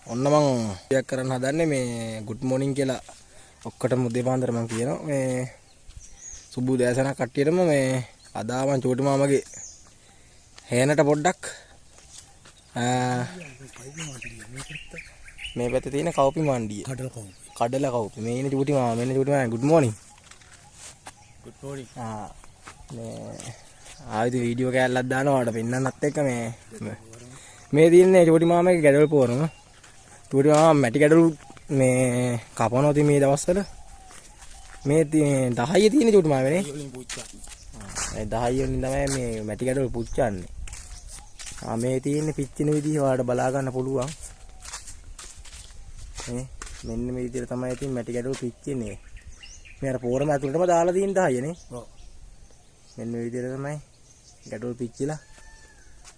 ඔන්න මං ටිකක් කරන්න හදන්නේ මේ good morning කියලා ඔක්කොටම උදේ පාන්දර මං කියනවා මේ සුබු දැසනක් කට්ටියටම මේ අදා මං චෝටි මාමගේ හේනට පොඩ්ඩක් මේ පැත්තේ තියෙන කවුපි මණ්ඩිය කඩල කවුපි මේ ඉන්නේ චෝටි මාම මෙන්න චෝටි මාම good morning මේ ආයෙත් වීඩියෝ කෑල්ලක් දානවා ඔයාලට පෙන්නන්නත් එක්ක මේ තියෙන්නේ චෝටි මාමගේ ගැඩවල පොරම චෝටි මාම මැටි ගැඩවලු මේ කපනවා ඉතින් මේ දවස්වල මේ 10 තියෙන චෝටි මාමනේ 10 වලින් තමයි මේ මැටි ගැඩවල පුච්චන්නේ මේ තියෙන්නේ පිච්චෙන විදිහ ඔයාලට බලා ගන්න පුළුවන් මෙන්න මේ විදිහට තමයි ඉතින් මැටි ගැඩවල පිච්චෙන්නේ මේ අර පොරම ඇතුළටම දාලා තියෙන 10 නේ ඔව් මෙන්න මේ විදිහට තමයි ගැඩවල පිච්චිලා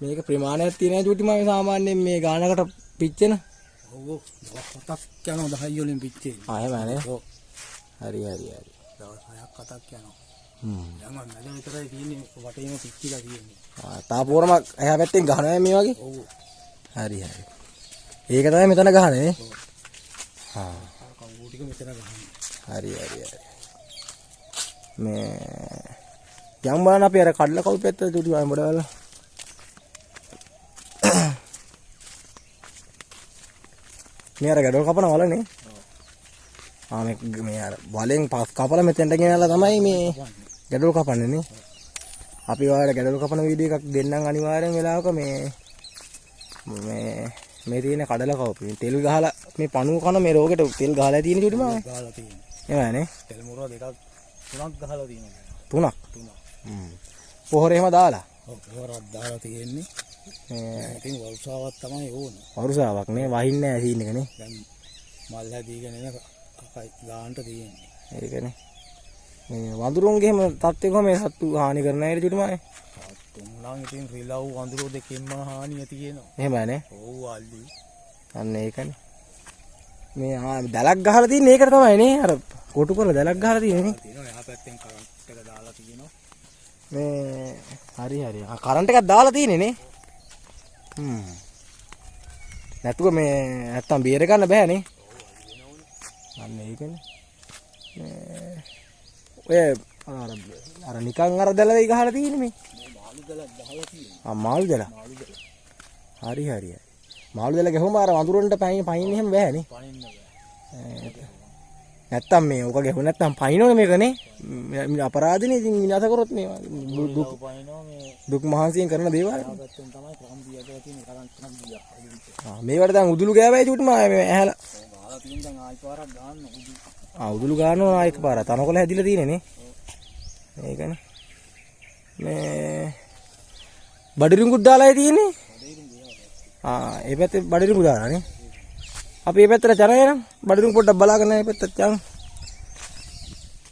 මේක ප්‍රමාණයක් තියෙනවා චෝටි මාමේ සාමාන්‍යයෙන් මේ ගානකට පිච්චෙන ඔව් දවස් 7ක් යනවා 10 වලින් පිච්චෙන්නේ එහෙමනේ ඔව් හරි දවස් 6ක් 7ක් යනවා දැන් මම මැද විතරයි තියෙන්නේ වටේම පිච්චිලා තියෙන්නේ තා පොරම එහා පැත්තෙන් ගහනවා මේ වගේ ඔව් හරි ඒක තමයි මෙතන ගහන්නේ නේ කවුරු ටික මෙතන ගහන්නේ හරි මේ යම් බලන්න අපි අර කඩලා කවුරු පැත්තට චෝටි මාමේ මොඩවල මේ අර ගැඩවල කපන වලනේ මේ අර වලෙන් පස් කපලා මෙතෙන්ට ගෙනල්ලා තමයි මේ ගැඩවල කපන්නේ නේ අපි ඔයාලට ගැඩවල කපන වීඩියෝ එකක් දෙන්නම් අනිවාර්යෙන් වෙලාවක මේ තියෙන කඩල කවපි තෙල් ගහලා මේ පණුව කන මේ රෝගෙට තෙල් ගහලා තියෙන චෝටි මාම ගහලා තියෙනවා එහෙමනේ තෙල් මුරව දෙකක් තුනක් ගහලා තියෙනවා තුනක් පොහොර එහෙම දාලා ඔව් පොහොරක් දාලා තියෙන්නේ ඉතින් වරුසාවක් තමයි ඕනේ. වරුසාවක් නේ වහින්නේ නැහැ සීන් එක නේ. දැන් මල් හැදීගෙන එන ගානට තියෙන්නේ. ඒකනේ. මේ වඳුරුන්ගේ එහෙම තත්ත්වය කොහොම මේ සත්තු හානි කරන අය චුටි මානේ. තුන්ලං ඉතින් රිලව් වඳුරු දෙකෙන්ම හානිය තියෙනවා. එහෙමනේ. ඔව් අල්ලි. අන්න ඒකනේ. මේ දැලක් ගහලා තියෙන්නේ ඒකට තමයි නේ. අර කොටු කරලා දැලක් ගහලා තියෙන්නේ. තියෙනවා එහා පැත්තෙන් කරන්ට් එක දාලා තියෙනවා. මේ හරි කරන්ට් එකක් දාලා තියෙන්නේ නේ. නැතුව මේ නැත්තම් බේර ගන්න බෑනේ. අන්න ඒකනේ. ඔය අර නිකන් අර දැල වෙයි ගහලා තියෙන්නේ මේ. මාළු දැලක් ගහලා තියෙන්නේ. මාළු දැල. හරි. මාළු දැල ගහුවම අර වඳුරන්ට පයින් එහෙම බෑනේ. පයින්න බෑ. නැත්තම් මේ ඔක ගෙහුව නැත්තම් පයින්නෝනේ මේකනේ. අපරාධනේ ඉතින් විනාශ කරොත් මේ දුක් මහන්සියෙන් කරන දේවල්. පැත්තෙන් තමයි කම්බිය ඇදලා තියෙන්නේ කරන්ට් කම්බිය. මේවට දැන් උදුළු ගෑවයි චුටි මාම මේ ඇහැලා. ගාලා තියෙන දැන් ආයි පාරක් ගන්න උදුළු. උදුළු ගන්නවා ආයික පාර. තනකොළ හැදිලා තියෙන්නේ නේ. මේකනේ. මේ බඩිරුඟුත් දාලායි තියෙන්නේ. ඒ පැත්තේ බඩිරුඟු දාලා නේ. අපි මේ පැත්තට යනවා නම් බඩිරුඟු පොඩ්ඩක් බලාගෙන මේ පැත්තට යමු.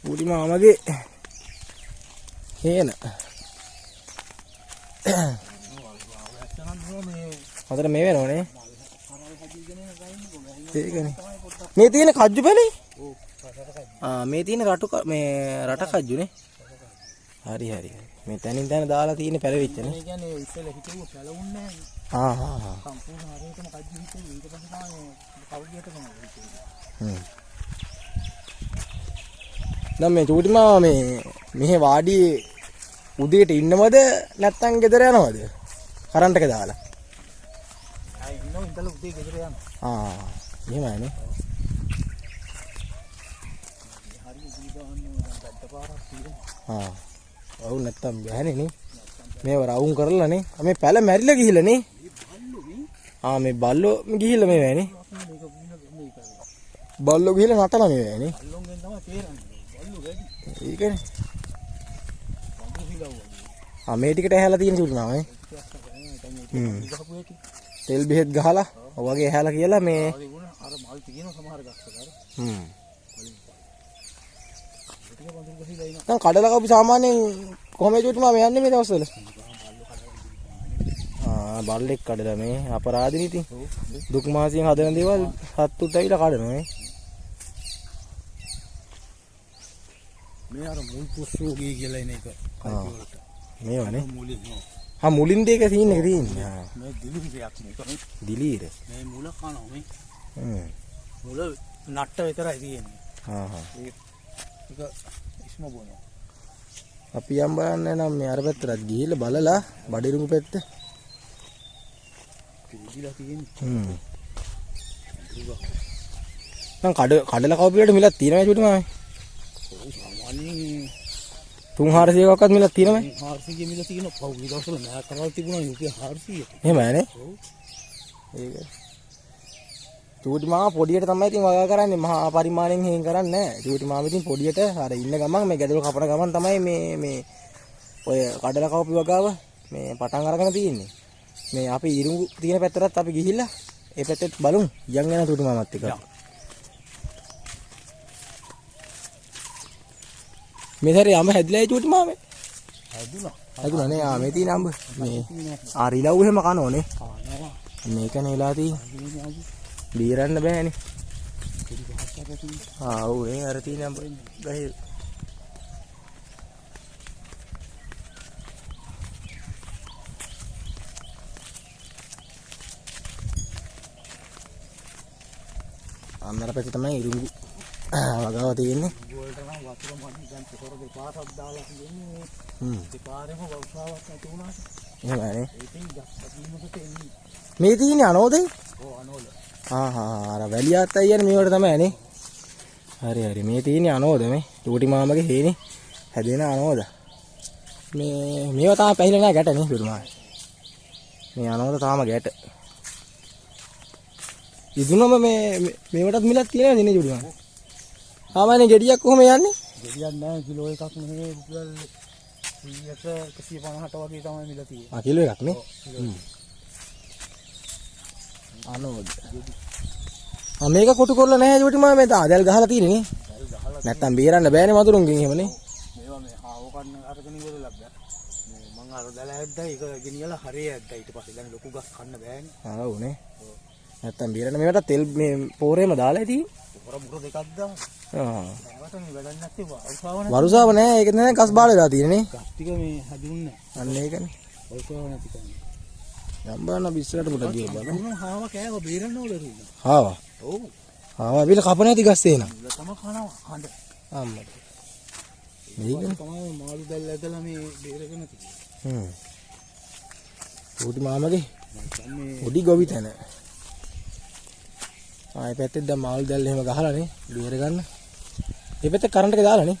චෝටි මාමගේ හේන හතර මේ වෙනවනේ ඒකනේ මේ තියෙන කජ්ජු පැලේ මේ තියෙන රට කජ්ජුනේ හරි මේ තනින් තන දාලා තියෙන පැලවිච්චනේ මේ කියන්නේ ඉස්සෙල්ලා හිතුව පැලුන්නේ නැහැ සම්පූර්ණ හරියටම කජ්ජු හිතුවේ ඊට පස්සේ තමයි කවුදියට තමයි නම් මේ චෝටි මාම මේ මෙහෙ වාඩි උදේට ඉන්නවද නැත්නම් ගෙදර යනවද කරන්ට් එක දාලා ආයි ඉන්නව ඉඳලා උදේ ගෙදර යනවා එහෙමයි නේ හරි උදේ ගන්න දැක්ක පාරක් තියෙනවා ඔව් නැත්නම් බෑනේ නේ මේව රවුම් කරලා නේ මේ පැල මැරිලා ගිහිල්ලා නේ මේ බල්ලෝ ගිහිල්ලා මේ වෑනේ බල්ලෝ ගිහිල්ලා නටන මේ වෑනේ බල්ලෝගෙන් තමයි තේරෙන්නේ ඒකනේ මේ ටිකට ඇහැලා තියෙන චුටි මාම තෙල් බෙහෙත් ගහලා ඔය වගේ ඇහැලා කියලා මේ අර මල් තියෙන සමහර ගස්වල දැන් කඩලා කපි සාමාන්‍යයෙන් කොහොමද චුටි මාම යන්නේ මේ දවස්වල බල්ලෙක් කඩලා මේ අපරාධිනේ ඉතින් දුක් මාසියෙන් හදන දේවල් සත්තුත් ඇවිල්ලා කඩනවා මේ අර මුල් පුස්සෝගේ කියලා එන එක මේවනේ ආ මුලින් දෙක සීන් එක තියෙන්නේ. ආ මේ දිලිරයක් මේක මේ. දිලීර. මේ මුල කනවා මේ. මුල නට්ට විතරයි තියෙන්නේ. ඒක ඉස්ම බොනවා. අපි යම් බලන්න නම් මේ අර පැත්තට ගිහිල්ලා බලලා බඩිරුඟු පැත්ත. පිළිලා තියෙන්නේ. නම් කඩලා කවපු වලට මිලක් තියෙනවා චුටි මාමේ. සාමාන්‍යයෙන් 300ක්වත් මිලක් තියෙනවා. 400 මිල තියෙනවා. පහුගිය දවස්වල මෑ කරවල් තිබුණා රුපියල් 400. එහෙමයි නේ. ඔව්. ඒක. චුටි මාමා පොඩියට තමයි ඉතින් වගා කරන්නේ. මහා පරිමාණයෙන් හේන් කරන්නේ නැහැ. චුටි මාමා ඉතින් පොඩියට අර ඉන්න ගමන් මේ ගැඩවල කපන ගමන් තමයි මේ ඔය කඩලා කවපු වගාව මේ පටන් අරගෙන තියෙන්නේ. මේ අපි ඉරුඟු තියෙන පැත්තටත් අපි ගිහිල්ලා ඒ පැත්තට බලමු. යන් යන චුටි මාමත් එක්ක. මේ සැරේ අඹ හැදිලා චුටි මාමේ. හැදුණා නේ. ආ මේ තියෙන අඹ. මේ ආරිලව් එහෙම කනෝනේ. මේකනේ වෙලා තියෙන්නේ. බීරන්න බෑනේ. ඔව් නේ අර තියෙන අඹ ගහේ. අන්නර පැත්තේ තමයි ඉරුඟු වගාව තියෙන්නේ. වලට නම් වතුර මඩි දැන් පොතර දෙපාරක් දාලා තියෙන්නේ. දෙපාරෙම වවුසාවක් නැති වුණාට. එහෙමනේ. ඒකෙන් ගස්සීමකට එන්නේ. මේ තියෙන්නේ අනෝදේ? ඔව් අනෝල. අර වැලියාත් අයියනේ මේවට තමයි නේ. හරි මේ තියෙන්නේ අනෝද මේ. චූටි මාමගේ හේනේ හැදෙන අනෝද. මේවා තාම පැහිලා නැහැ ගැට නේ පිරුමා. මේ අනෝද තාම ගැට. ඉදුනම මේවටත් මිලක් තියෙනවද නේ චූටි මාම? සාමාන්‍ය ගෙඩියක් කොහොම යන්නේ? ගෙඩියක් නැහැ කිලෝ එකක් මෙහෙ රුපියල් 150ට වගේ තමයි මිල තියෙන්නේ. කිලෝ එකක් නේ. අනෝද. මේක කොටු කරලා නැහැ චූටි මාම මේ දැල් ගහලා තියෙන්නේ නේ. නැත්තම් බේරන්න බෑනේ වතුරුන්ගෙන් එහෙමනේ. මේවා මේ ආව කන්න අරගෙන ඉවරලා බෑ. මේ මං අර දැල ඇද්දා ඒක ගෙනියලා හරිය ඇද්දා ඊට පස්සේ දැන් ලොකු ගස් කන්න බෑනේ. ඔව් නේ. නැත්තම් බේරන්න මේවට තෙල් මේ පෝරේම දාලා ඇති. පොර මුර දෙකක් දාන්න. ඒවට මේ වැඩක් නැත්තේ වරුසාව නැහැ. වරුසාව නැහැ. ඒක නෑ ගස් බාල වෙලා තියෙන්නේ නේ. ගස් ටික මේ හැදුන්නේ නැහැ. අන්න ඒකනේ. වරුසාව නැති කන්නේ. යම්බාන බිස්සලට පුට ගිය බලන්න. මොන හාව කෑව බේරන්න ඕනේ රුන. හාව. ඔව්. හාව බිල කපන ඇති ගස් තේන. තම කනවා හඳ. අම්මා. මේක තමයි මාළු දැල් ඇදලා මේ බේරගෙන තියෙන්නේ. චූටි මාමගේ පොඩි ගොවි තැන. ආයෙ පැත්තේ දැන් මාළු දැල් එහෙම ගහලා නේ බේර ගන්න. මේ පැත්තේ කරන්ට් එක දාලා නේ.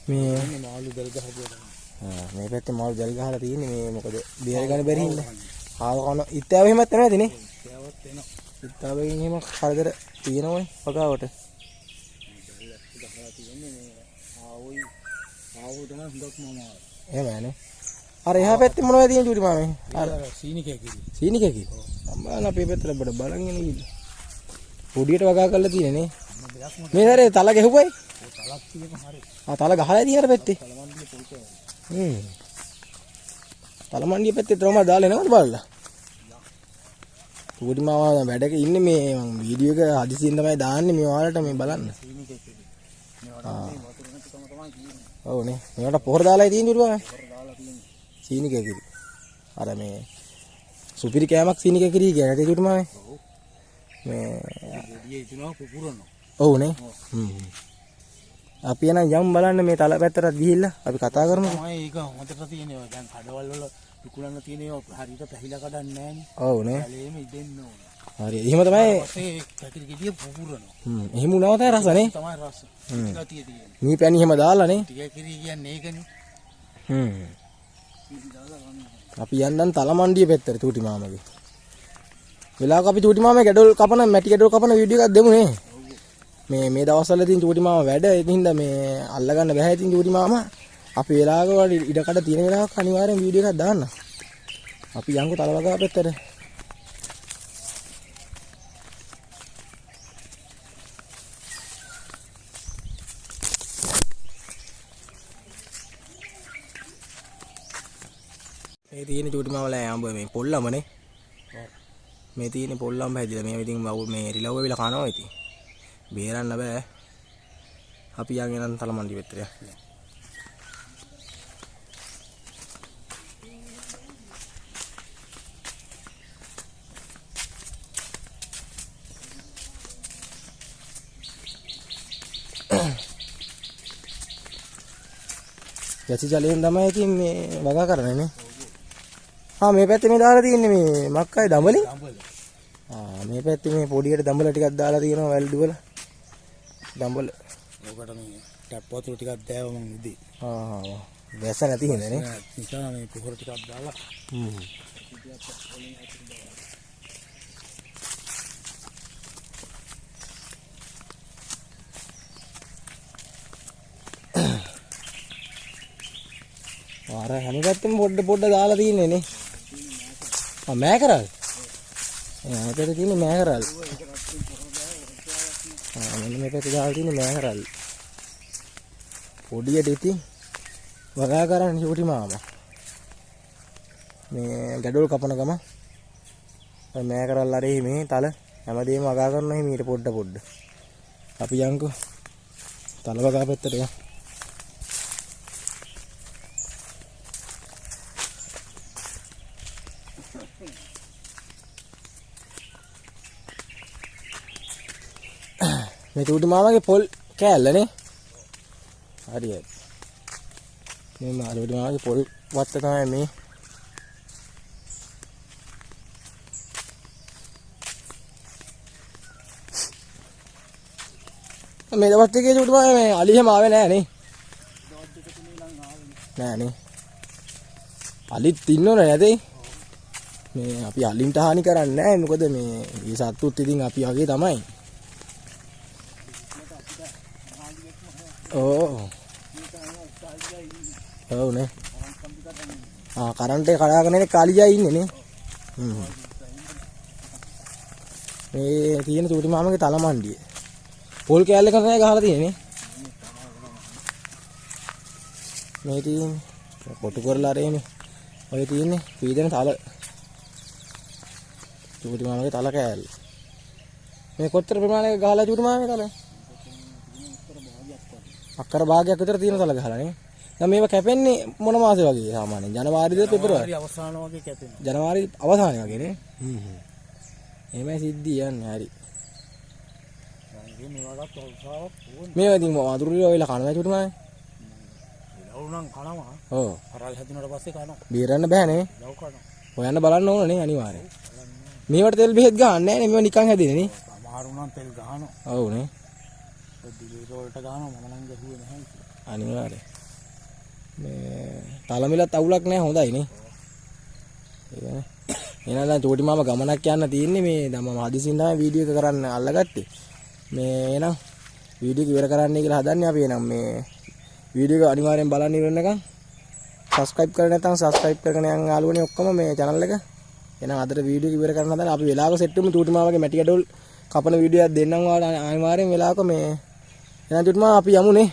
මේ මාළු දැල් ගහපුවා. මේ පැත්තේ මාළු දැල් ගහලා තියෙන්නේ මේ මොකද බේර ගන්න බැරි හින්දා. ආව කන ඉත්තාව එහෙමත් නැති නේ. ඉත්තාවත් එනවා. ඉත්තාවෙන් එහෙම කරදර තියෙනවනේ පගාවට. ගහලා තියෙන්නේ මේ ආවෝ තමයි හුඟක් මාමා. එහෙමනේ. අර එහා පැත්තේ මොනවද තියෙන්නේ චූටි මාමේ? අර සීනිකේ කිරි. සීනිකේ කිරි. අම්මාලා අපේ පැත්තට බලන් ඉන්නේ කිව්ල. පොඩියට වගා කරලා තියෙන්නේ නේ. මේ හැරේ තල ගැහුවයි. තලක් තියෙන හරිය. තල ගහලා තියෙන පැත්තේ. තලමන්ඩියේ පොල්කේ. තලමන්ඩිය පැත්තේ තරම දාලා එනවද බලලා? චූටි මාමා වැඩක ඉන්නේ මේ මම වීඩියෝ එක හදිසියෙන් තමයි දාන්නේ මේ ඔයාලට මේ බලන්න. සීනිකේ කිරි. මේවට මේ වතුර නැතිකම තමයි කියන්නේ. ඔව් නේ. මේවට පොහොර දාලා තියෙන්නේ චූටි මාමා. පොර දාලා තියෙන්නේ. සීනිකේ කිරි. අර මේ සුපිරි කෑමක් සීනිකේ කිරි කියන්නේ චූටි මාමේ. ඔව්. මේ ගෙඩියේ ඉතුනවා පුපුරනවා. ඔව් නේ. අපි එන යම් බලන්න මේ තල පැත්තට ගිහිල්ලා අපි කතා කරමු. තමයි ඒක හොඳට තියෙනවා. දැන් කඩවල වල විකුණන්න තියෙන ඒවා හරියට පැහිලා කඩන්නේ නැහනේ. ඔව් නේ. කැලේම ඉදෙන්න ඕන. හරි. එහෙම තමයි. ඒ පැතිරි ගෙඩිය පුපුරනවා. එහෙම උනව තමයි රස නේ. තමයි රස. ගතිය තියෙන්නේ. මේ පැණි එහෙම දාලා නේ. ටික කිරි කියන්නේ ඒකනේ. අපි යන්නම් තලමණ්ඩිය පැත්තට චූටි මාමගේ. වෙලාවක අපි චූටි මාමගේ ගැඩොල් කපන මැටි ගැඩොල් කපන වීඩියෝ එකක් දෙමු නේ. මේ දවස්වල තියෙන චූටි මාමා වැඩ ඒ හින්දා මේ අල්ලගන්න බෑ ඉතින් චූටි මාමා. අපි වෙලාවක වල ඉඩකඩ තියෙන වෙලාවක අනිවාර්යෙන් වීඩියෝ එකක් දාන්න. අපි යන්කෝ තලවගා පැත්තට. මේ තියෙන චූටි මාමලා ආඹ මේ පොල්ලමනේ. මේ තියෙන පොල්ලම් හැදිලා මේ ඉතින් මේ රිලව් වෙලා කනවා ඉතින්. බේරන්න බෑ. අපි යන් එනන් තලමණ්ඩි පැත්තට. කැසි ජලයෙන් තමයි ඉතින් මේ වගා කරන්නේ නේ. මේ පැත්තේ මේ දාලා තියෙන්නේ මේ මක්කයි දඹලි. මේ පැත්තේ මේ පොඩියට දඹල ටිකක් දාලා තියෙනවා වැල්ඩු වල. දඹල. ඕකට මේ ටැප් වතුර ටිකක් දැව මං උදේ. වැස්ස නැති හින්දා නේ. නිසා මේ පොහොර ටිකක් දාලා. අර හැම පැත්තෙම පොඩ දාලා තියෙන්නේ නේ. මෑකරල්. මේකට තියෙන්නේ මෑකරල්. මෙන්න මේ පැත්තේ දාලා තියෙන්නේ මෑකරල්. පොඩියට ඉතින් වගා කරන්නේ චූටි මාමා. මේ ගැඩොල් කපන ගම මෑකරල් අරේ මේ තල හැමදේම වගා කරනවා මීට පොඩ. අපි යන්කෝ තල වගා පැත්තට යමු. මේ චූටි මාමාගේ පොල් කෑල්ලනේ. හරියයි. මේ චූටි මාමාගේ පොල් වත්ත තමයි මේ. මේ දවස් ටිකේ චූටි මාමා මේ අලි හැම ආවේ නෑ නේ. නෑ නේ. අලිත් ඉන්නෝනේ නැතේ. මේ අපි අලින්ට හානි කරන්නේ නෑ. මොකද මේ සත්තුත් ඉතින් අපි වගේ තමයි. ඔව් නේ. කරන්ට් එක කඩාගෙන ඉන්නේ කාලියා ඉන්නේ නේ. මේ තියෙන චූටි මාමගේ තල මණ්ඩිය. පොල් කෑල්ල එක තමයි ගහලා තියෙන්නේ. මේ තියෙන්නේ කොටු කරලා අරේනේ. ඔය තියෙන්නේ පීදෙන තල. චූටි මාමගේ තල කෑල්ල. මේ කොච්චර ප්‍රමාණයක ගහලා චූටි මාමගේ තල? අක්කර භාගයක් විතර තියෙන තල ගහලා නේ. දැන් මේව කැපෙන්නේ මොන මාසේ වගේ සාමාන්‍යයෙන්? ජනවාරිද පෙබරවාරි? අවසාන වගේ කැපෙනවා. ජනවාරි අවසානයේ වගේ නේ. එහෙමයි සිද්ධිය යන්නේ. හරි. මේවලත් අවසාවක් ඕනේ. මේවා ඉතින් වතුරුලිය ඔයලා කනවා චුටි මානේ. ලවුනම් කනවා. ඔව්. කරල් හැදුනට පස්සේ කනවා. බීරන්න බෑනේ. ලව් කනවා. හොයන්න බලන්න ඕන නේ අනිවාර්යෙන්. මේවට තෙල් බෙහෙත් ගහන්නේ නැහැ නේ. මේවා නිකන් හැදෙන්නේ නේ. අමාරු නම් තෙල් ගහනවා. ඔව් නේ. දිලි රෝල්ට ගහනවා මම නම් ගහුවේ නැහැ. අනිවාර්යෙන්. මේ තලමිලත් අවුලක් නැහැ හොඳයි නේ. ඒකනේ. එහෙනම් දැන් චෝටි මාම ගමනක් යන්න තියෙන්නේ මේ දැන් මම හදිසියෙන් තමයි වීඩියෝ එක කරන්න අල්ලගත්තේ. මේ එහෙනම් වීඩියෝ එක ඉවර කරන්නයි කියලා හදන්නේ අපි. එහෙනම් මේ වීඩියෝ එක අනිවාර්යෙන් බලන්න ඉවර වෙනකන් subscribe කරලා නැත්නම් subscribe කරගෙන යන් යාළුවනේ ඔක්කොම මේ channel එක. එහෙනම් අදට වීඩියෝ එක ඉවර කරන්න හදන අපි වෙලාවක සෙට් වෙමු. චෝටි මාමගේ මැටි ගැඩොල් කපන වීඩියෝ එකක් දෙන්නම් ඔයාලට අනිවාර්යෙන් වෙලාවක මේ එහෙනම් චෝටි මාම අපි යමුනේ.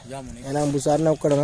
එහෙනම් බුසාරණ ඔක්කොටම